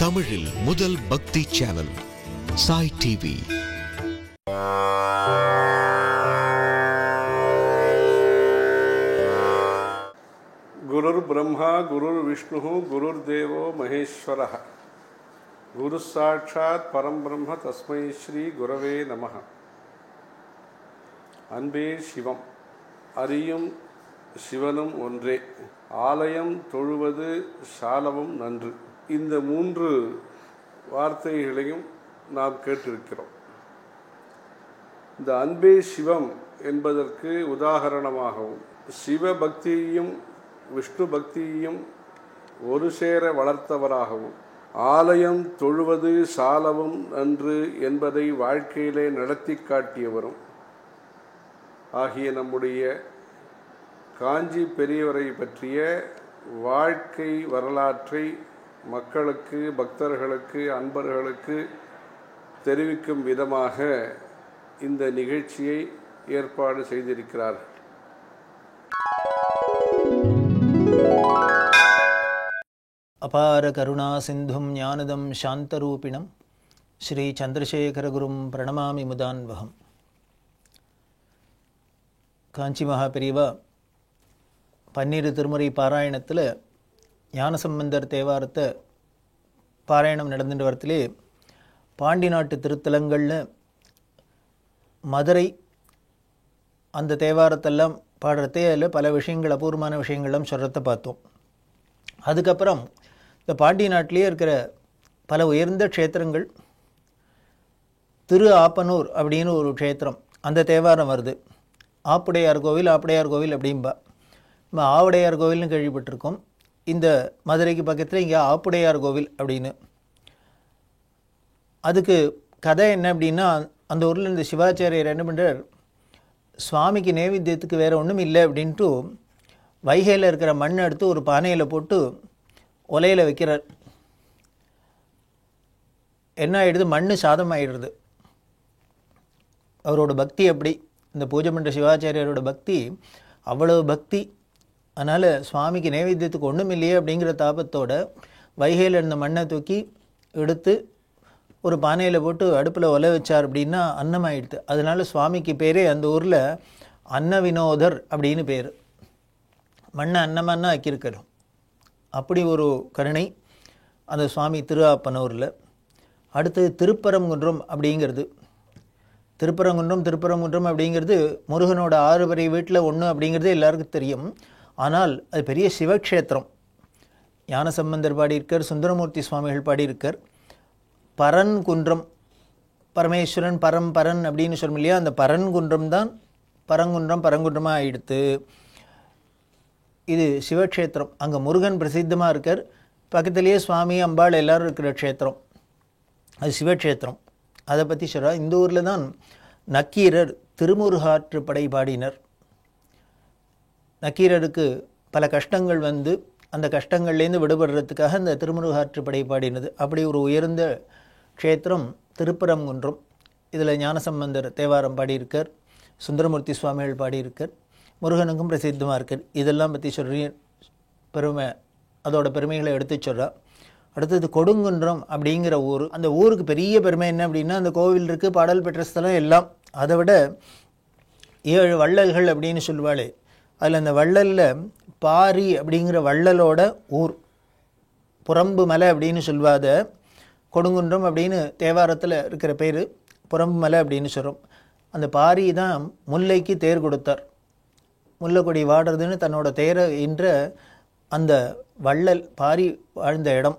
தமிழில் முதல் பக்தி சேனல் சாய் டிவி. குருர் பிரம்மா குருர் விஷ்ணு குருர் தேவோ மகேஸ்வரः குரு சாட்சாத் பரம்பிரம்ம தஸ்மை ஸ்ரீ குரவே நமः. அன்பே சிவம், அறியும் சிவனும் ஒன்றே, ஆலயம் தொழுவது சாலவும் நன்று. இந்த மூன்று வார்த்தைகளையும் நாம் கேட்டிருக்கிறோம். இந்த அன்பே சிவம் என்பதற்கு உதாரணமாகவும் சிவபக்தியையும் விஷ்ணு பக்தியையும் ஒரு சேர வளர்த்தவராகவும் ஆலயம் தொழுவது சாலவும் நன்று என்பதை வாழ்க்கையிலே நடத்தி காட்டியவரும் ஆகிய நம்முடைய காஞ்சி பெரியவரை பற்றிய வாழ்க்கை வரலாற்றை மக்களுக்கு, பக்தர்களுக்கு, அன்பர்களுக்கு தெரிவிக்கும் விதமாக இந்த நிகழ்ச்சியை ஏற்பாடு செய்திருக்கிறார்கள். அபார கருணா சிந்தும் ஞானதம் சாந்தரூபிணம் ஸ்ரீ சந்திரசேகரகுரும் பிரணமாமி முதான்வகம். காஞ்சி மகா பெரியவா 12 திருமுறை பாராயணத்தில் ஞானசம்பந்தர் தேவாரத்தை பாராயணம் நடந்துட்டு வரத்திலே பாண்டி நாட்டு திருத்தலங்களில் மதுரை அந்த தேவாரத்தெல்லாம் பாடுறதே அதில் பல விஷயங்கள், அபூர்வமான விஷயங்கள்லாம் சொல்கிறத பார்த்தோம். அதுக்கப்புறம் இந்த பாண்டி நாட்டிலே இருக்கிற பல உயர்ந்த க்ஷேத்திரங்கள், திரு ஆப்பனூர் அப்படின்னு ஒரு க்ஷேத்திரம், அந்த தேவாரம் வருது. ஆப்புடையார் கோவில், ஆப்புடையார் கோவில் அப்படின்பா. நம்ம ஆவுடையார் கோவில்னு கேள்விப்பட்டிருக்கோம். இந்த மதுரைக்கு பக்கத்தில் இங்கே ஆப்புடையார் கோவில் அப்படின்னு. அதுக்கு கதை என்ன அப்படின்னா, அந்த ஊரில் இந்த சிவாச்சாரியர் என்ன பண்ணுறார், சுவாமிக்கு நைவேத்தியத்துக்கு வேறு ஒன்றும் இல்லை அப்படின்ட்டு வைகையில் இருக்கிற மண்ணை எடுத்து ஒரு பானையில் போட்டு ஒலையில் வைக்கிறார். என்ன ஆகிடுது, மண் சாதம் ஆகிடுறது. அவரோட பக்தி அப்படி, இந்த பூஜை பண்ணுற சிவாச்சாரியரோட பக்தி அவ்வளவு பக்தி. அதனால் சுவாமிக்கு நைவேத்தியத்துக்கு ஒன்றும் இல்லையே அப்படிங்கிற தாபத்தோட வைகையில் இருந்த மண்ணை தூக்கி எடுத்து ஒரு பானையில் போட்டு அடுப்பில் ஒலை வச்சார் அப்படின்னா அன்னம் ஆகிடுது. அதனால சுவாமிக்கு பேரே அந்த ஊரில் அன்ன வினோதர் அப்படின்னு பேர். மண்ணை அன்னமன்னா ஆக்கியிருக்கிறோம். அப்படி ஒரு கருணை அந்த சுவாமி திருஆப்பனூரில். அடுத்து திருப்பரங்குன்றம் அப்படிங்கிறது. திருப்பரங்குன்றம் அப்படிங்கிறது முருகனோட 6 வரை வீட்டில் ஒன்று அப்படிங்கிறது எல்லாருக்கும் தெரியும். ஆனால் அது பெரிய சிவக்ஷேத்திரம். ஞானசம்பந்தர் பாடியிருக்கார், சுந்தரமூர்த்தி சுவாமிகள் பாடியிருக்கார். பரன் குன்றம், பரமேஸ்வரன் பரன் அப்படின்னு சொல்லும் இல்லையா, அந்த பரன் குன்றம் தான் பரங்குன்றமாக ஆயிடுத்து. இது சிவக்ஷேத்திரம். அங்கே முருகன் பிரசித்தமாக இருக்கார். பக்கத்திலேயே சுவாமி, அம்பாள் எல்லோரும் இருக்கிற க்ஷேத்திரம். அது சிவக்ஷேத்திரம். அதை பற்றி சொல்கிறார். இந்த ஊரில் தான் நக்கீரர் திருமுருகாற்றுப்படை பாடினர். நக்கீரருக்கு பல கஷ்டங்கள் வந்து அந்த கஷ்டங்கள்லேருந்து விடுபடுறதுக்காக இந்த திருமுருகாற்றுப்படை பாடினது. அப்படி ஒரு உயர்ந்த க்ஷேத்திரம் திருப்பரங்குன்றம். இதில் ஞானசம்பந்தர் தேவாரம் பாடியிருக்கார், சுந்தரமூர்த்தி சுவாமிகள் பாடியிருக்கார், முருகனுக்கும் பிரசித்தமாக இருக்கார். இதெல்லாம் பற்றி சொல்கிற பெருமை, அதோட பெருமைகளை எடுத்து சொல்கிறார். அடுத்தது கொடுங்குன்றம் அப்படிங்கிற ஊர். அந்த ஊருக்கு பெரிய பெருமை என்ன அப்படின்னா, அந்த கோவில் இருக்குது, பாடல் பெற்ற ஸ்தலம் எல்லாம். அதை விட 7 வள்ளல்கள் அப்படின்னு சொல்லுவாளே, அதில் அந்த வள்ளலில் பாரி அப்படிங்கிற வள்ளலோட ஊர் புறம்பு மலை அப்படின்னு சொல்லுவாத கொடுங்குன்றம் அப்படின்னு தேவாரத்தில் இருக்கிற பேர் புறம்பு மலை அப்படின்னு சொல்கிறோம். அந்த பாரி தான் முல்லைக்கு தேர் கொடுத்தார். முல்லைக்கொடி வாடுறதுன்னு தன்னோட தேரை என்ற அந்த வள்ளல் பாரி வாழ்ந்த இடம்.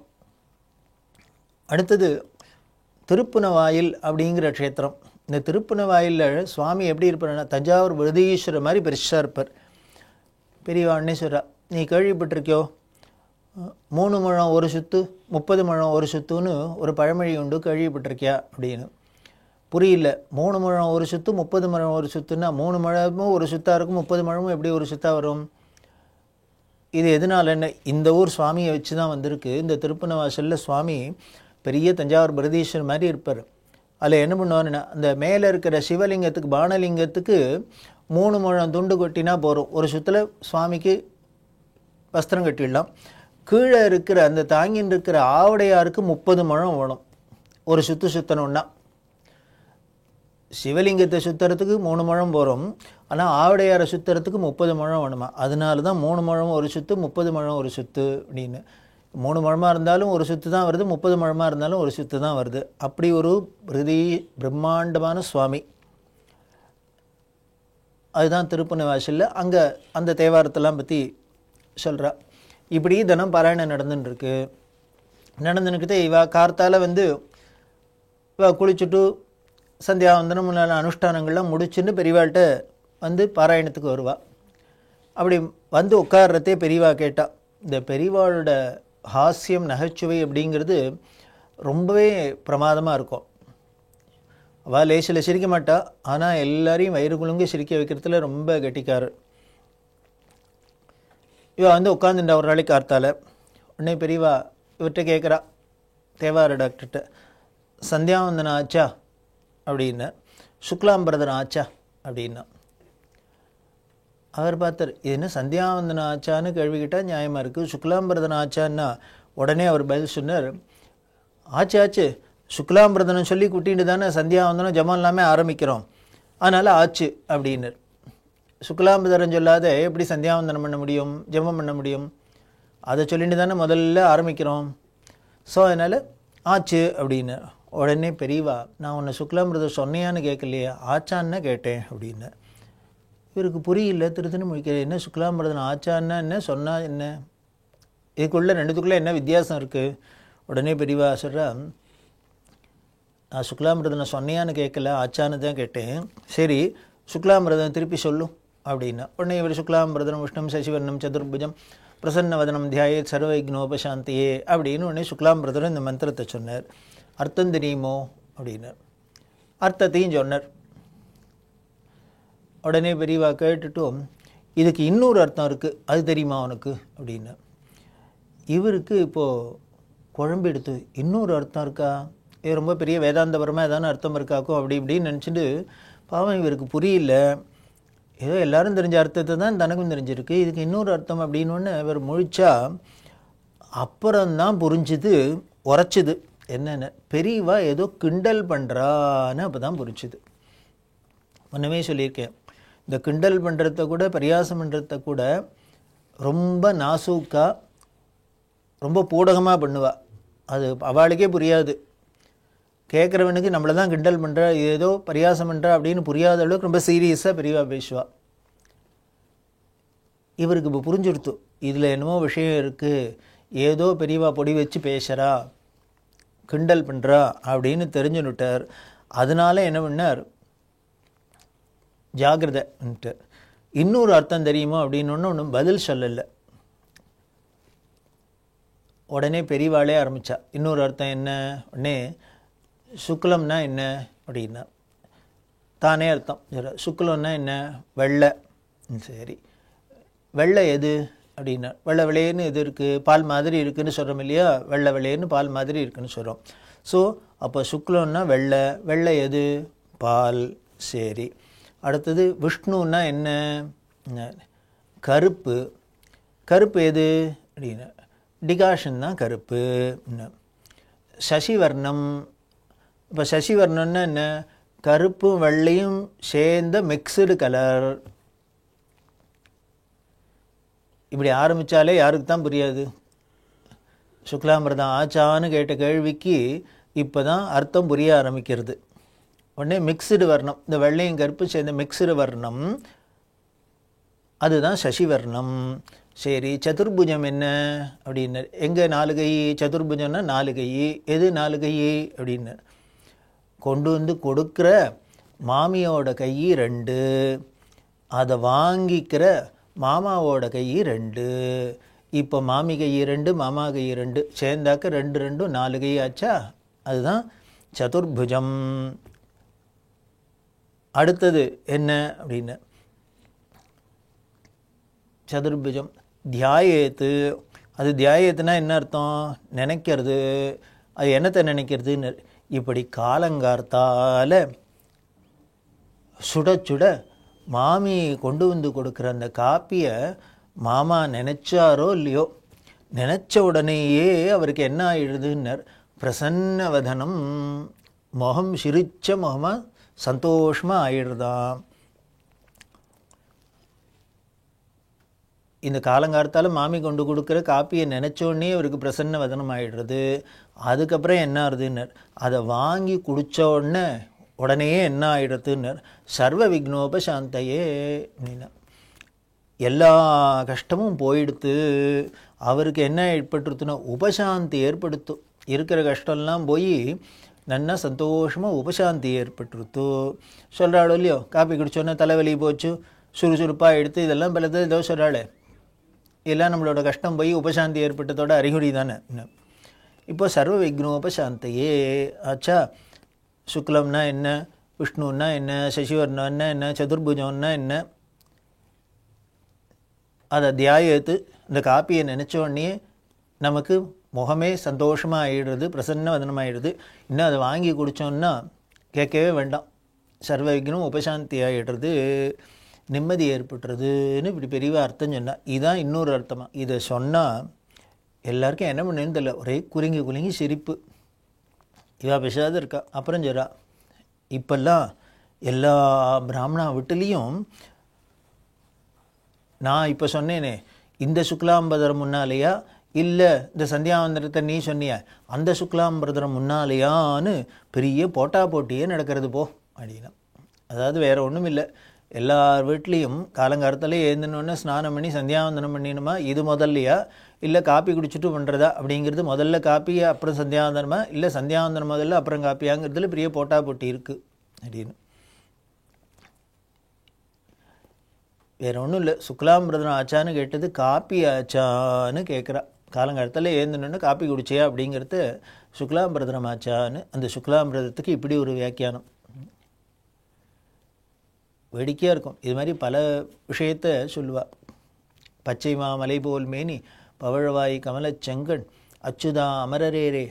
அடுத்தது திருப்புனவாயில் அப்படிங்கிற க்ஷேத்திரம். இந்த திருப்புனவாயிலில் சுவாமி எப்படி இருப்பார்னா, தஞ்சாவூர் விருதீஸ்வரர் மாதிரி பெருசாக இருப்பார். பெரியவாண்ணே சொல்கிறா, நீ கேள்விப்பட்டிருக்கியோ 3 முழம் ஒரு சுத்து 30 முழம் ஒரு சுத்துன்னு ஒரு பழமொழி உண்டு, கேள்விப்பட்டிருக்கியா அப்படின்னு. புரியல. 3 முழம் ஒரு சுத்து 30 முழம் ஒரு சுத்துன்னா 3 முழமும் ஒரு சுத்தாக இருக்கும், 30 முழமும் எப்படி ஒரு சுத்தாக வரும்? இது எதனால என்ன, இந்த ஊர் சுவாமியை வச்சு தான் வந்திருக்கு. இந்த திருப்புனவாசலில் சுவாமி பெரிய தஞ்சாவூர் பிரதீஸ்வரர் மாதிரி இருப்பார். அதில் என்ன பண்ணுவாருன்னா, அந்த மேலே இருக்கிற சிவலிங்கத்துக்கு, பானலிங்கத்துக்கு 3 முழம் துண்டு கொட்டினா போகிறோம். ஒரு சுற்றில் சுவாமிக்கு வஸ்திரம் கட்டிடலாம். கீழே இருக்கிற அந்த தாங்கின்னு இருக்கிற ஆவுடையாருக்கு 30 முழம் வேணும் ஒரு சுற்று சுற்றணுன்னா. சிவலிங்கத்தை சுற்றுறதுக்கு 3 முழம் போகிறோம், ஆனால் ஆவுடையாரை சுற்றுறதுக்கு 30 முழம் வேணுமா. அதனால தான் 3 முழம் ஒரு சுற்று, 30 முழம் ஒரு சுற்று அப்படின்னு. 3 முழமாக இருந்தாலும் ஒரு சுற்று தான் வருது, 30 முழமாக இருந்தாலும் ஒரு சுற்று தான் வருது. அப்படி ஒரு பிரம்மாண்டமான சுவாமி. அதுதான் திருப்பணி வாசலில் அங்கே அந்த தேவாரத்தெல்லாம் பற்றி சொல்கிறா. இப்படி தினம் பாராயணம் நடந்துட்டுருக்கு. நடந்துன்னுக்கிட்டே இவா கார்த்தால் இவா குளிச்சுட்டு சந்தியாவந்தனம் முன்னாள் அனுஷ்டானங்கள்லாம் முடிச்சுன்னு பெரியவாள்கிட்ட பாராயணத்துக்கு வருவாள். அப்படி உட்கார்றதே பெரியவா கேட்டாள். இந்த பெரியவாளோட ஹாஸ்யம் நகைச்சுவை அப்படிங்கிறது ரொம்பவே பிரமாதமாக இருக்கும். அவள் லேசில் சிரிக்க மாட்டா, ஆனால் எல்லாரையும் வயிறு குலுங்கி சிரிக்க வைக்கிறதுல ரொம்ப கெட்டிக்காரு. இவள் உட்காந்துட்டா ஒரு நாளைக்கு கார்த்தால. உடனே பெரியவா இவர்கிட்ட கேட்குறா, தேவார டாக்டர்கிட்ட, சந்தியாவந்தனம் ஆச்சா அப்படின்னு, சுக்லாம்பிரதனம் ஆச்சா அப்படின்னா. அவர் பார்த்தார், இது என்ன சந்தியாவந்தனம் ஆச்சான்னு கேள்விக்கிட்டால் நியாயமாக இருக்குது, சுக்லாம்பிரதனம் ஆச்சான்னா உடனே அவர் பதில் சொன்னார், ஆச்சு ஆச்சு, சுக்லாம்பிரதனம் சொல்லி கூட்டிகிட்டு தானே சந்தியாவந்தனம் ஜபம் எல்லாமே ஆரம்பிக்கிறோம், அதனால் ஆச்சு அப்படின்னர். சுக்லாம்பிரதனம் சொல்லாத எப்படி சந்தியாவந்தனம் பண்ண முடியும், ஜபம் பண்ண முடியும்? அதை சொல்லிட்டு தானே முதல்ல ஆரம்பிக்கிறோம். ஸோ அதனால் ஆச்சு அப்படின்னு. உடனே பெரியவா, நான் உன்னை சுக்லாம்பிரதம் சொன்னியான்னு கேட்கலையே, ஆச்சான்னு கேட்டேன் அப்படின்னு. இவருக்கு புரியல, திருத்தின்னு முடிக்கிறேன். என்ன சுக்லாம்பிரதனம் ஆச்சான்னா என்ன, சொன்னா என்ன, இதுக்குள்ளே ரெண்டுத்துக்குள்ளே என்ன வித்தியாசம் இருக்குது? உடனே பெரியவா சொல்கிறா, நான் சுக்லாம்பிரதனை சொன்னியான்னு கேட்கல, ஆச்சான்னு தான் கேட்டேன். சரி, சுக்லாம்பிரதனம் திருப்பி சொல்லும் அப்படின்னா. உடனே இவர் சுக்லாம்பிரதனம் விஷ்ணு சசிவர்ணம் சதுர்புஜம் பிரசன்னவதனம் தியாயேத் சர்வவிக்னோபசாந்தியே அப்படின்னு உடனே சுக்லாம்பிரதனம் இந்த மந்திரத்தை சொன்னார். அர்த்தம் தெரியுமோ அப்படின்னார். அர்த்தத்தையும் சொன்னார். உடனே பெரியவா கேட்டுட்டும், இதுக்கு இன்னொரு அர்த்தம் இருக்குது, அது தெரியுமா உனக்கு அப்படின்னா. இவருக்கு இப்போது குழம்பு எடுத்து, இன்னொரு அர்த்தம் இருக்கா, இது ரொம்ப பெரிய வேதாந்தபரமாக ஏதான அர்த்தம் இருக்காக்கும் அப்படி இப்படின்னு நினச்சிட்டு, பாவம் இவருக்கு புரியல. ஏதோ எல்லாரும் தெரிஞ்ச அர்த்தத்தை தான் தனக்கும் தெரிஞ்சிருக்கு, இதுக்கு இன்னொரு அர்த்தம் அப்படின்னு இவர் முழிச்சா அப்புறம்தான் புரிஞ்சுது, உரைச்சிது என்னென்ன. பெரியவா ஏதோ கிண்டல் பண்ணுறான்னு அப்போ தான் புரிஞ்சுது. முன்னமே சொல்லியிருக்கேன், இந்த கிண்டல் பண்ணுறத கூட பரியாசம் பண்ணுறத கூட ரொம்ப நாசூக்காக ரொம்ப பூடகமாக பண்ணுவாள். அது அவளுக்கே புரியாது. கேட்குறவனுக்கு நம்மளை தான் கிண்டல் பண்ணுறா, ஏதோ பரியாசம் பண்ணுறா அப்படின்னு புரியாத அளவுக்கு ரொம்ப சீரியஸாக பெரியவா பேசுவாள். இவருக்கு இப்போ புரிஞ்சுடுத்து, இதில் என்னமோ விஷயம் இருக்குது, ஏதோ பெரியவா பொடி வச்சு பேசுகிறா, கிண்டல் பண்ணுறா அப்படின்னு தெரிஞ்சுன்னுட்டார். அதனால என்ன பண்ணார், ஜாகிரதைன்ட்டு. இன்னொரு அர்த்தம் தெரியுமோ அப்படின்னு ஒன்றும் பதில் சொல்லலை. உடனே பெரியவாளே ஆரம்பித்தா, இன்னொரு அர்த்தம் என்ன. உடனே சுக்லம்னா என்ன அப்படின்னா தானே அர்த்தம். சுக்லம்னா என்ன, வெள்ளை. சரி, வெள்ளை எது அப்படின்னா, வெள்ளை வெள்ளையன்னு எது இருக்குது, பால் மாதிரி இருக்குதுன்னு சொல்கிறோம் இல்லையா, வெள்ளை வெள்ளையன்னு பால் மாதிரி இருக்குதுன்னு சொல்கிறோம். ஸோ அப்போ சுக்லம்னா வெள்ளை, வெள்ளை எது, பால். சரி, அடுத்தது விஷ்ணுன்னா என்ன, கருப்பு. கருப்பு எது அப்படின்னா டிகாஷன் தான் கருப்பு. சசிவர்ணம், இப்போ சசிவர்ணம்னா என்ன, கருப்பும் வெள்ளையும் சேர்ந்த மிக்சடு கலர். இப்படி ஆரம்பித்தாலே யாருக்கு தான் புரியாது. சுக்லாம்பிரதம் ஆச்சான்னு கேட்ட கேள்விக்கு இப்போ தான் அர்த்தம் புரிய ஆரம்பிக்கிறது. உடனே மிக்சடு வர்ணம், இந்த வெள்ளையும் கருப்பு சேர்ந்த மிக்சடு வர்ணம், அதுதான் சசிவர்ணம். சரி, சதுர்புஜம் என்ன அப்படின்னு, எங்கே 4 கை, சதுர்புஜம்னா 4 கை. எது 4 கை அப்படின்னு, கொண்டு கொடுக்குற மாமியோட கை 2, அதை வாங்கிக்கிற மாமாவோட கை 2. இப்போ மாமி கை 2, மாமா கை 2 சேர்ந்தாக்க 2 2 4 கை ஆச்சா, அதுதான் சதுர்புஜம். அடுத்தது என்ன அப்படின்னு, சதுர்புஜம் தியாயேத்து. அது தியாயத்துனா என்ன அர்த்தம், நினைக்கிறது. அது என்னத்தை நினைக்கிறதுன்னு, இப்படி காலங்கார்த்தால் சுட சுட மாமி கொண்டு கொடுக்குற அந்த காப்பியை மாமா நினச்சாரோ இல்லையோ, நினச்ச உடனேயே அவருக்கு என்ன ஆயிடுதுன்னர், பிரசன்னவதனம், முகம் சிரிச்ச முகமாக சந்தோஷமாக ஆயிடுதான். இந்த காலங்காலத்தால் மாமி கொண்டு கொடுக்குற காப்பியை நினச்சோடனே அவருக்கு பிரசன்ன வதனம் ஆகிடுறது. அதுக்கப்புறம் என்ன ஆகுதுன்னர், அதை வாங்கி குடித்த உடனே என்ன ஆகிடுறதுன்னர், சர்வ விக்னோபசாந்தையே அப்படின்னா எல்லா கஷ்டமும் போயிடுத்து. அவருக்கு என்ன ஏற்பட்டுருத்துன்னா உபசாந்தி ஏற்படுத்தும். இருக்கிற கஷ்டம்லாம் போய் நன்னா சந்தோஷமாக உபசாந்தி ஏற்பட்டுருத்து. சொல்கிறாளோ இல்லையோ, காப்பி குடிச்சோன்னே தலைவலி போச்சு, சுறுசுறுப்பாக எடுத்து, இதெல்லாம் பலது ஏதோ சொல்கிறாளே, இதெல்லாம் நம்மளோட கஷ்டம் போய் உபசாந்தி ஏற்பட்டதோட அறிகுறி தானே. இப்போ சர்வ விக்னோபசாந்தையே ஆச்சா. சுக்லம்னா என்ன, விஷ்ணுன்னா என்ன, சசிவர்ணன்னா என்ன, சதுர்புஜம்னா என்ன, அதை தியாயத்து இந்த காப்பியை நினச்ச உடனே நமக்கு முகமே சந்தோஷமாக ஆகிடுறது, பிரசன்ன வதனமாகிடுது. இன்னும் அதை வாங்கி குடித்தோன்னா கேட்கவே வேண்டாம், சர்வ விக்னம் உபசாந்தி ஆகிடுறது, நிம்மதி ஏற்பட்டுறதுன்னு இப்படி பெரிய அர்த்தம் சொன்னால். இதுதான் இன்னொரு அர்த்தமாக. இதை சொன்னால் எல்லாருக்கும் என்ன பண்ணுன்னு தெரியல, ஒரே குலுங்கி குலுங்கி சிரிப்பு. இவா பேசாத இருக்கா. அப்புறம் சொல்றா, இப்பெல்லாம் எல்லா பிராமணா வீட்டிலையும் நான் இப்போ சொன்னேனே, இந்த சுக்லாம்பரதரம் முன்னாலேயா இல்லை இந்த சந்தியாவந்தனத்தை நீ சொன்னிய அந்த சுக்லாம்பரதரம் முன்னாலேயான்னு பெரிய போட்டியே நடக்கிறது போ அப்படின்னா. அதாவது வேறு ஒன்றும் இல்லை, எல்லார் வீட்லேயும் காலங்காலத்தில் எழுந்தினோடனே ஸ்நானம் பண்ணி சந்தியாவந்தனம் பண்ணிடணுமா, இது முதல்லையா இல்லை காப்பி குடிச்சிட்டு பண்ணுறதா அப்படிங்கிறது, முதல்ல காப்பியா அப்புறம் சந்தியாவந்தனமா இல்லை சந்தியாவந்தனம் முதல்ல அப்புறம் காப்பியாங்கிறதுல பெரிய போட்டி இருக்குது அப்படின்னு. வேறு ஒன்றும் இல்லை, சுக்லாம்பிரதனம் ஆச்சான்னு கேட்டது காப்பி ஆச்சான்னு கேட்குறா. காலங்காலத்தில் ஏந்தினோன்னு காப்பி குடிச்சியா அப்படிங்கிறது சுக்லாம்பிரதனம் ஆச்சான்னு. அந்த சுக்லாம்பிரதத்துக்கு இப்படி ஒரு வியாக்கியானம் வேடிக்கையாக இருக்கும். இது மாதிரி பல விஷயத்தை சொல்லுவாள். பச்சை மாமலை போல் மேனி பவழவாய் கமலச்செங்கண் அச்சுதா அமரரேரே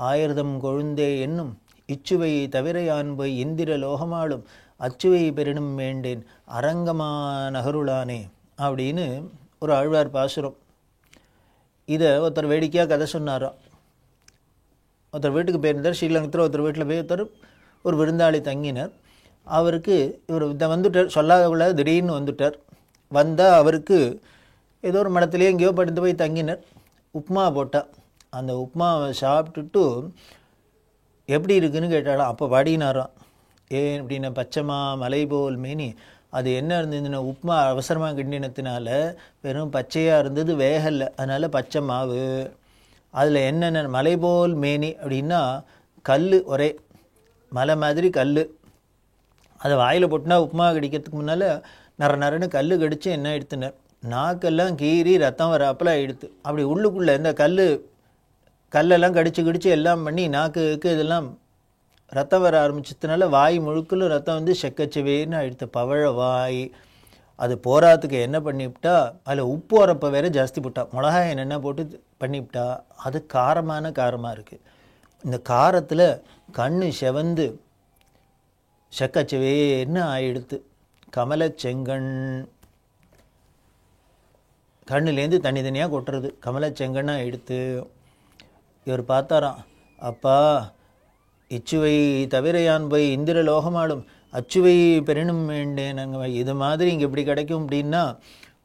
ஆயிரதம் கொழுந்தே என்னும் இச்சுவை தவிரையான் போய் இந்திர லோகமாளும் அச்சுவை பெரினும் வேண்டேன் அரங்கமா நகருளானே அப்படின்னு ஒரு ஆழ்வார் பாசுரம். இதை ஒருத்தர் வேடிக்கையாக கதை சொன்னாராம். ஒருத்தர் வீட்டுக்கு போயிருந்தார், ஸ்ரீலங்கத்தில் ஒருத்தர் வீட்டில் போய் ஒருத்தர் ஒரு விருந்தாளி தங்கினார். அவருக்கு இவர் வந்துட்டார், சொல்லாத திடீர்னு வந்துட்டார். வந்தால் அவருக்கு ஏதோ ஒரு மடத்துலேயே எங்கேயோ படுத்து போய் தங்கினார். உப்மா போட்டா. அந்த உப்மாவை சாப்பிட்டுட்டு எப்படி இருக்குன்னு கேட்டாலாம். அப்போ பாடினாராம், ஏன் அப்படின்னா பச்சைமா மலை போல் மேனி, அது என்ன இருந்ததுன்னா உப்மா அவசரமாக கிண்டினத்தினால வெறும் பச்சையாக இருந்தது, வேகலை, அதனால் பச்சை மாவு. அதில் என்னென்ன மலை போல் மேனி அப்படின்னா கல், ஒரே மலை மாதிரி கல். அதை வாயில் போட்டுனா உப்புமா கடிக்கிறதுக்கு முன்னால் நரன்னு கல் கடித்து என்ன எடுத்துனார், நாக்கெல்லாம் கீறி ரத்தம் வராப்பில் எடுத்து. அப்படி உள்ளுக்குள்ளே இந்த கல்லெல்லாம் கடிச்சு எல்லாம் பண்ணி நாக்குக்கு இதெல்லாம் ரத்தம் வர ஆரம்பிச்சதுனால வாய் முழுக்கலும் ரத்தம் வந்து செக்கச்சவேன்னு ஆயிடுத்து, பவழ வாய். அது போராத்துக்கு என்ன பண்ணிவிட்டா, அதில் உப்பு உரப்பை வேறு ஜாஸ்தி போட்டா, மிளகாய் என்னென்ன போட்டு பண்ணிவிட்டா, அது காரமாக இருக்குது. இந்த காரத்தில் கண்ணு செவந்து செக்கச்சவேன்னு ஆயிடுத்து. கமலச்செங்கண், கண்ணுலேருந்து தனித்தனியாக கொட்டுறது, கமலச்செங்கண்ணாக எடுத்து. இவர் பார்த்தாராம், அப்பா இச்சுவை தவிரையான் போய் இந்திர லோகமாடும் அச்சுவை பெரினும் வேண்டேன், நாங்கள் இது மாதிரி இங்கே இப்படி கிடைக்கும் அப்படின்னா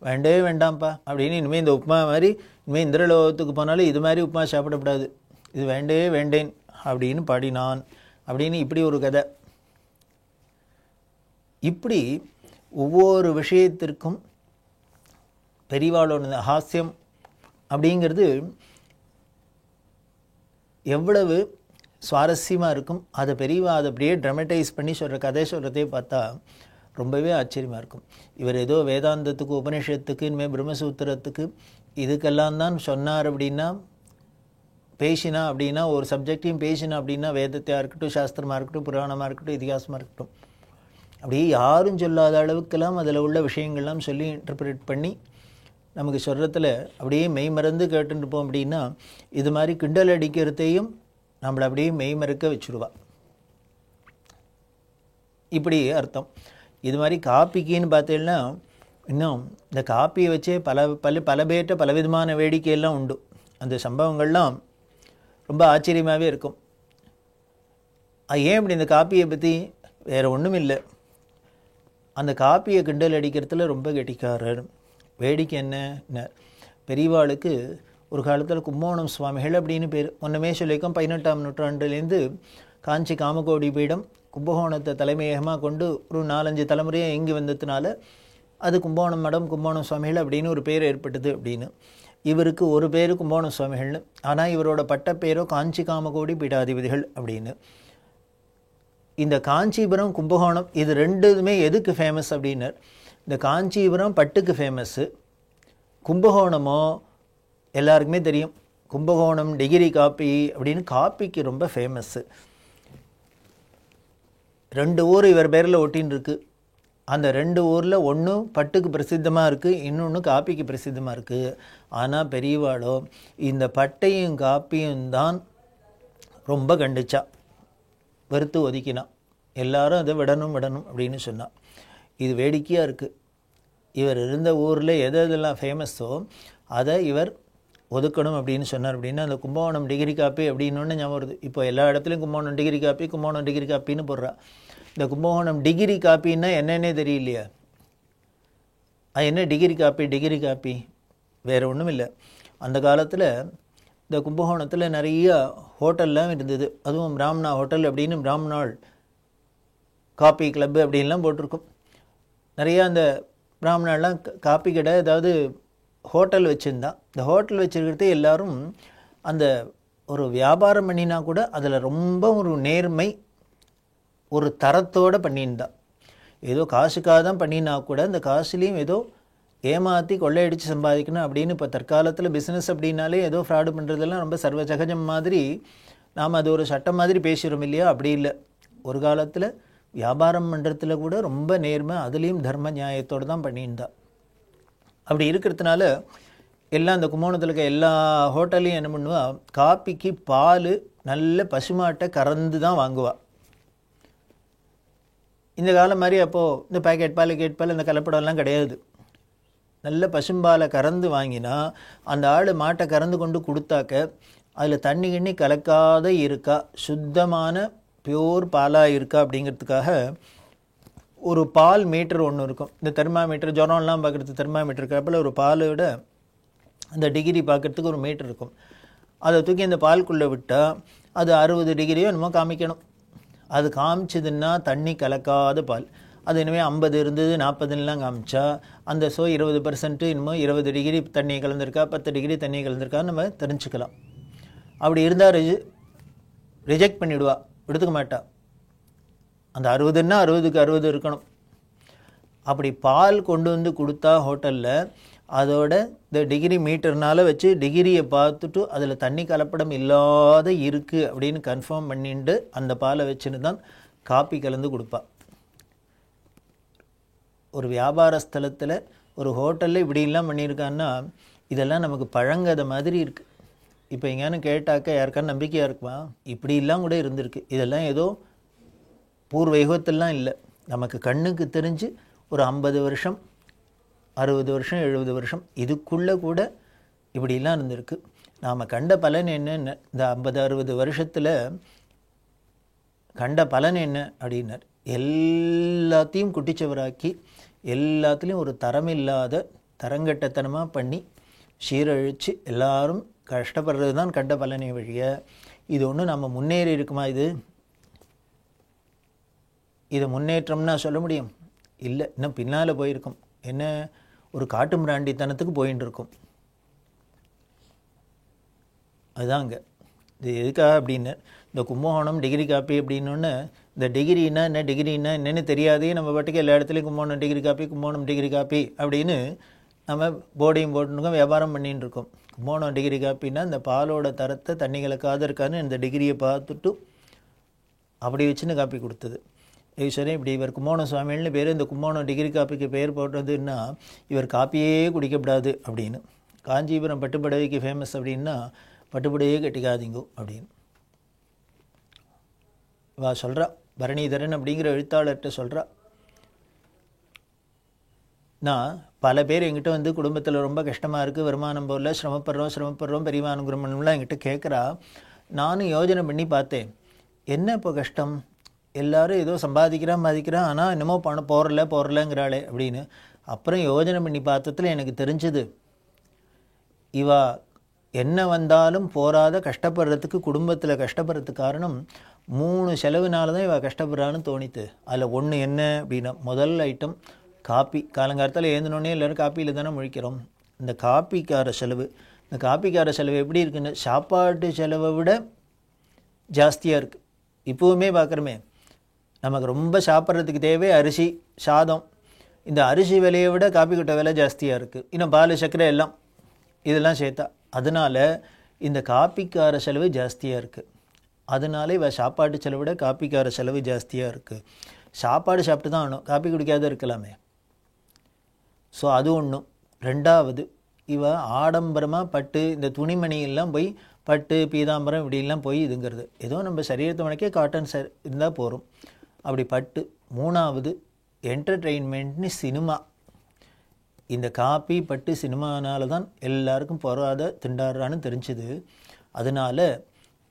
வேண்டவே வேண்டாம்ப்பா அப்படின்னு. இனிமேல் இந்த உப்புமா மாதிரி இனிமேல் இந்திரலோகத்துக்கு போனாலும் இது மாதிரி உப்புமா சாப்பிடக்கூடாது, இது வேண்டவே வேண்டேன் அப்படின்னு பாடினான் அப்படின்னு இப்படி ஒரு கதை. இப்படி ஒவ்வொரு விஷயத்திற்கும் பெரியவாளோட ஹாஸ்யம் அப்படிங்கிறது எவ்வளவு சுவாரஸ்யமாக இருக்கும். அதை பெரியவா அதை அப்படியே ட்ராமடைஸ் பண்ணி சொல்கிற கதை சொல்கிறதே பார்த்தா ரொம்பவே ஆச்சரியமாக இருக்கும். இவர் ஏதோ வேதாந்தத்துக்கு உபநிஷத்துக்கு இனிமேல் பிரம்மசூத்திரத்துக்கு இதுக்கெல்லாம் தான் சொன்னார் அப்படின்னா, பேசினா அப்படின்னா ஒரு சப்ஜெக்டையும் பேசினா அப்படின்னா வேதத்தையாக இருக்கட்டும், சாஸ்திரமாக இருக்கட்டும், புராணமாக இருக்கட்டும், இதிகாசமாக இருக்கட்டும், அப்படியே யாரும் சொல்லாத அளவுக்கெல்லாம் அதில் உள்ள விஷயங்கள்லாம் சொல்லி இன்டர்பிரேட் பண்ணி நமக்கு சொல்கிறதுல அப்படியே மெய்மறந்து கேட்டுருப்போம். அப்படின்னா இது மாதிரி கிண்டல் அடிக்கிறதையும் நம்மளை அப்படியே மெய்மறக்க வச்சுருவா. இப்படி அர்த்தம். இது மாதிரி காப்பிக்குன்னு பார்த்தீங்கன்னா இன்னும் இந்த காப்பியை வச்சே பல பேர்கிட்ட பலவிதமான வேடிக்கையெல்லாம் உண்டு. அந்த சம்பவங்கள்லாம் ரொம்ப ஆச்சரியமாகவே இருக்கும். ஏன் இப்படி இந்த காப்பியை பற்றி வேறு ஒன்றும் இல்லை, அந்த காப்பியை கிண்டல் அடிக்கிறதுல ரொம்ப கெட்டிக்காரர். வேடிக்கை என்ன, பெரியவாளுக்கு ஒரு காலத்தில் கும்போணம் சுவாமிகள் அப்படின்னு பேர். ஒன்றுமே சொல்லியிருக்கோம், 18ஆம் நூற்றாண்டுலேருந்து காஞ்சி காமகோடி பீடம் கும்பகோணத்தை தலைமையகமாக கொண்டு ஒரு 4-5 தலைமுறையாக இங்கு வந்ததுனால அது கும்போணம் மடம், கும்போணம் சுவாமிகள் அப்படின்னு ஒரு பேர் ஏற்பட்டது அப்படின்னு. இவருக்கு ஒரு பேர் கும்போணம் சுவாமிகள்னு, ஆனால் இவரோட பட்டப்பேரோ காஞ்சி காமகோடி பீடாதிபதிகள் அப்படின்னு. இந்த காஞ்சிபுரம் கும்பகோணம் இது ரெண்டுமே எதுக்கு ஃபேமஸ் அப்படின்னு, இந்த காஞ்சிபுரம் பட்டுக்கு ஃபேமஸ்ஸு, கும்பகோணமோ எல்லாருக்குமே தெரியும், கும்பகோணம் டிகிரி காப்பி அப்படின்னு காப்பிக்கு ரொம்ப ஃபேமஸ்ஸு. 2 ஊர் இவர் பேரில் ஒட்டின்னு இருக்குது. அந்த 2 ஊரில் ஒன்று பட்டுக்கு பிரசித்தமாக இருக்குது, இன்னொன்று காப்பிக்கு பிரசித்தமாக இருக்குது. ஆனால் பெரியவாளோ இந்த பட்டையும் காப்பியும் தான் ரொம்ப கண்டிச்சா, வெறுத்து ஒதுக்கினான். எல்லாரும் அதை விடணும் அப்படின்னு சொன்னான். இது வேடிக்கையாக இருக்குது. இவர் இருந்த ஊரில் எதெல்லாம் ஃபேமஸோ அதை இவர் ஒதுக்கணும் அப்படின்னு சொன்னார். அப்படின்னா அந்த கும்பகோணம் டிகிரி காப்பி அப்படின்னு ஒன்று ஞாபகம் வருது. இப்போ எல்லா இடத்துலையும் Kumbakonam degree coffee, Kumbakonam degree காப்பின்னு போடுறா. இந்த கும்பகோணம் டிகிரி காப்பின்னா என்னன்னே தெரியலையா? அது என்ன டிகிரி காப்பி வேறு ஒன்றும் இல்லை. அந்த காலத்தில் இந்த கும்பகோணத்தில் நிறைய ஹோட்டல்லாம் இருந்தது. அதுவும் பிராமணா ஹோட்டல் அப்படின்னு பிராமணாள் காப்பி கிளப்பு அப்படின்லாம் போட்டிருக்கும். நிறையா அந்த பிராமணாலாம் காப்பி கடை ஏதாவது ஹோட்டல் வச்சுருந்தா, இந்த ஹோட்டல் வச்சுருக்கிறது எல்லோரும் அந்த ஒரு வியாபாரம் பண்ணினா கூட அதில் ரொம்ப ஒரு நேர்மை, ஒரு தரத்தோடு பண்ணியிருந்தா. ஏதோ காசுக்காக தான் பண்ணினா கூட அந்த காசுலேயும் ஏதோ ஏமாற்றி கொள்ளையடித்து சம்பாதிக்கணும் அப்படின்னு. இப்போ தற்காலத்தில் பிஸ்னஸ் அப்படின்னாலே ஏதோ ஃப்ராடு பண்ணுறதெல்லாம் ரொம்ப சர்வசகஜம் மாதிரி நாம் அது ஒரு சட்டம் மாதிரி பேசுகிறோம் இல்லையா? அப்படி இல்லை. ஒரு காலத்தில் வியாபாரம் பண்ணுறதுல கூட ரொம்ப நேர்மை, அதுலேயும் தர்ம நியாயத்தோடு தான் பண்ணியிருந்தா. அப்படி இருக்கிறதுனால எல்லாம் அந்த கும்போணத்தில் இருக்க எல்லா ஹோட்டல்லையும் என்ன பண்ணுவா, காப்பிக்கு பால் நல்ல பசுமாட்டை கறந்து தான் வாங்குவா. இந்த காலம் மாதிரி அப்போது இந்த கேட் பால் இந்த கலப்படம்லாம் கிடையாது. நல்ல பசும்பாலை கறந்து வாங்கினா அந்த ஆள் மாட்டை கறந்து கொண்டு கொடுத்தாக்க அதில் தண்ணி கிண்ணி கலக்காத இருக்கா, சுத்தமான பியூர் பாலாக இருக்கா அப்படிங்கிறதுக்காக ஒரு பால் மீட்டர் ஒன்று இருக்கும். இந்த தெர்மாமீட்டர் ஜுரம்லாம் பார்க்குறது தெர்மாமீட்டர் கப்பில் ஒரு பாலோட அந்த டிகிரி பார்க்குறதுக்கு ஒரு மீட்டர் இருக்கும். அதை தூக்கி அந்த பாலுக்குள்ளே விட்டால் அது 60 டிகிரியோ என்னமோ காமிக்கணும். அது காமிச்சதுன்னா தண்ணி கலக்காத பால். அது இனிமேல் 50 இருந்தது 40லாம் காமிச்சா அந்த 20% இன்னமும் 20 டிகிரி தண்ணி கலந்துருக்கா, 10 டிகிரி தண்ணி கலந்துருக்கான்னு நம்ம தெரிஞ்சுக்கலாம். அப்படி இருந்தால் ரிஜெக்ட் பண்ணிவிடுவா, எடுத்துக்க மாட்டா. அந்த 60ன்னா 60க்கு 60 இருக்கணும். அப்படி பால் கொண்டு வந்து கொடுத்தா ஹோட்டலில் அதோட இந்த டிகிரி மீட்டர்னால் வச்சு டிகிரியை பார்த்துட்டு அதில் தண்ணி கலப்படம் இல்லாத இருக்குது அப்படின்னு கன்ஃபார்ம் பண்ணிட்டு அந்த பாலை வச்சுன்னு தான் காப்பி கலந்து கொடுப்பா. ஒரு வியாபார ஸ்தலத்தில் ஒரு ஹோட்டலில் இப்படிலாம் பண்ணியிருக்கான்னா இதெல்லாம் நமக்கு பழங்கதை மாதிரி இருக்குது. இப்போ எங்கேயானு கேட்டாக்க யாருக்கான நம்பிக்கையாக இருக்குமா? இப்படிலாம் கூட இருந்திருக்கு. இதெல்லாம் ஏதோ பூர்வ யுகத்திலாம் இல்லை, நமக்கு கண்ணுக்கு தெரிஞ்சு ஒரு 50 வருஷம் 60 வருஷம் 70 வருஷம் இதுக்குள்ளே கூட இப்படிலாம் இருந்திருக்கு. நாம் கண்ட பலன் என்னென்ன, இந்த 50-60 வருஷத்தில் கண்ட பலன் என்ன அப்படின்னார், எல்லாத்தையும் குட்டிச்சவராக்கி எல்லாத்துலேயும் ஒரு தரமில்லாத தரங்கட்டத்தனமாக பண்ணி சீரழித்து எல்லாரும் கஷ்டப்படுறது தான் கண்ட பலனை வழிய. இது ஒன்றும் நம்ம முன்னேறி இருக்குமா? இது முன்னேற்றம்னா சொல்ல முடியும்? இல்லை, இன்னும் பின்னால் போயிருக்கும். என்ன, ஒரு காட்டு மிராண்டித்தனத்துக்கு போயின்னு இருக்கும். அதுதாங்க இது எதுக்காக அப்படின்னு, இந்த கும்பகோணம் டிகிரி காப்பி அப்படின்னோடனே இந்த டிகிரின்னா என்ன, டிகிரின்னா என்னென்னு தெரியாதே நம்ம பாட்டுக்கு எல்லா இடத்துலையும் கும்பகோணம் டிகிரி காப்பி அப்படின்னு நம்ம போர்டையும் போட்டுருக்கோம், வியாபாரம் பண்ணின்னு இருக்கோம். கும்பகோணம் டிகிரி காப்பின்னா இந்த பாலோட தரத்தை தண்ணி கலக்காத இருக்கான்னு இந்த டிகிரியை பார்த்துட்டு அப்படி வச்சுன்னு காப்பி கொடுத்தது. ஈஸ்வரன் இப்படி இவர் கும்போணம் சுவாமிகள்னு பேர், இந்த கும்போணம் டிகிரி காப்பிக்கு பேர் போடுறதுன்னா இவர் காப்பியே குடிக்கப்படாது அப்படின்னு. காஞ்சிபுரம் பட்டுப்படவைக்கு ஃபேமஸ் அப்படின்னா பட்டுப்படையே கட்டிக்காதீங்கோ அப்படின்னு வா சொல்கிறா. பரணிதரன் அப்படிங்கிற எழுத்தாளர்கிட்ட சொல்கிறா, நான் பல பேர் என்கிட்ட வந்து குடும்பத்தில் ரொம்ப கஷ்டமாக இருக்குது, வருமானம் போல, சிரமப்படுறோம் பெரியவா அனுகிரகம்லாம் என்கிட்ட கேட்குறா. நானும் யோஜனை பண்ணி பார்த்தேன், என்ன இப்போ கஷ்டம், எல்லோரும் ஏதோ சம்பாதிக்கிறான் ஆனால் என்னமோ பணம் போகிறலங்கிறாளே அப்படின்னு. அப்புறம் யோஜனை பண்ணி பார்த்ததில் எனக்கு தெரிஞ்சது, இவா என்ன வந்தாலும் போராத கஷ்டப்படுறதுக்கு, குடும்பத்தில் கஷ்டப்படுறதுக்கு காரணம் 3 செலவுனால தான் இவள் கஷ்டப்படுறான்னு தோணித்து. அதில் ஒன்று என்ன அப்படின்னா, முதல் ஐட்டம் காப்பி. காலங்காலத்தில் ஏந்தினோடனே எல்லோரும் காப்பியில் தானே முழிக்கிறோம். இந்த காப்பிக்கார செலவு, இந்த காப்பிக்கார செலவு எப்படி இருக்குன்னு, சாப்பாட்டு செலவை விட ஜாஸ்தியாக இருக்குது. இப்போவுமே பார்க்குறோமே, நமக்கு ரொம்ப சாப்பிட்றதுக்கு தேவை அரிசி சாதம். இந்த அரிசி விலையை விட காப்பி கொட்டை விலை ஜாஸ்தியாக இருக்குது. இன்னும் பால் சர்க்கரை எல்லாம் இதெல்லாம் சேர்த்தா. அதனால் இந்த காப்பிக்கார செலவு ஜாஸ்தியாக இருக்குது. அதனால இவ சாப்பாட்டு செலவை விட காப்பிக்கார செலவு ஜாஸ்தியாக இருக்குது. சாப்பாடு சாப்பிட்டு தான் ஆகணும், காப்பி குடிக்காத இருக்கலாமே. ஸோ அது ஒன்றும். ரெண்டாவது, இவ ஆடம்பரமாக பட்டு இந்த துணிமணியெல்லாம் போய் பட்டு பீதாம்பரம் இப்படிலாம் போய் இதுங்கிறது. ஏதோ நம்ம சரீரத்தை வணக்கே காட்டன் இருந்தால் போகிறோம், அப்படி பட்டு. மூணாவது, என்டர்டெயின்மெண்ட்னு சினிமா. இந்த காப்பி பட்டு சினிமானால தான் எல்லாருக்கும் பொறாத திண்டாடுறான்னு தெரிஞ்சுது. அதனால்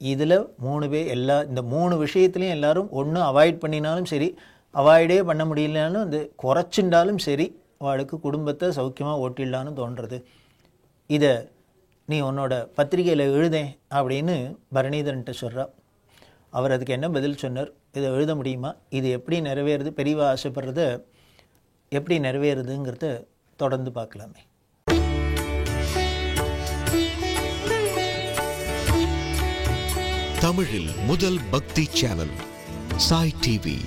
இதில் 3 பேர் இந்த 3 விஷயத்துலையும் எல்லோரும் ஒன்று அவாய்ட் பண்ணினாலும் சரி, அவாய்டே பண்ண முடியலனாலும் அது குறைச்சிண்டாலும் சரி, அவளுக்கு குடும்பத்தை சௌக்கியமாக ஓட்டிடலான்னு தோன்றது. இதை நீ உன்னோட பத்திரிகையில் எழுதேன் அப்படின்னு பரணிதரன்ட்ட சொல்கிறா. அவர் அதுக்கு என்ன பதில் சொன்னார், இதை எழுத முடியுமா, இது எப்படி நிறைவேறுது, பெரியவா ஆசைப்படுறத எப்படி நிறைவேறுதுங்கிறத தொடர்ந்து பார்க்கலாமே. தமிழில் முதல் பக்தி சேனல் சாய் டிவி.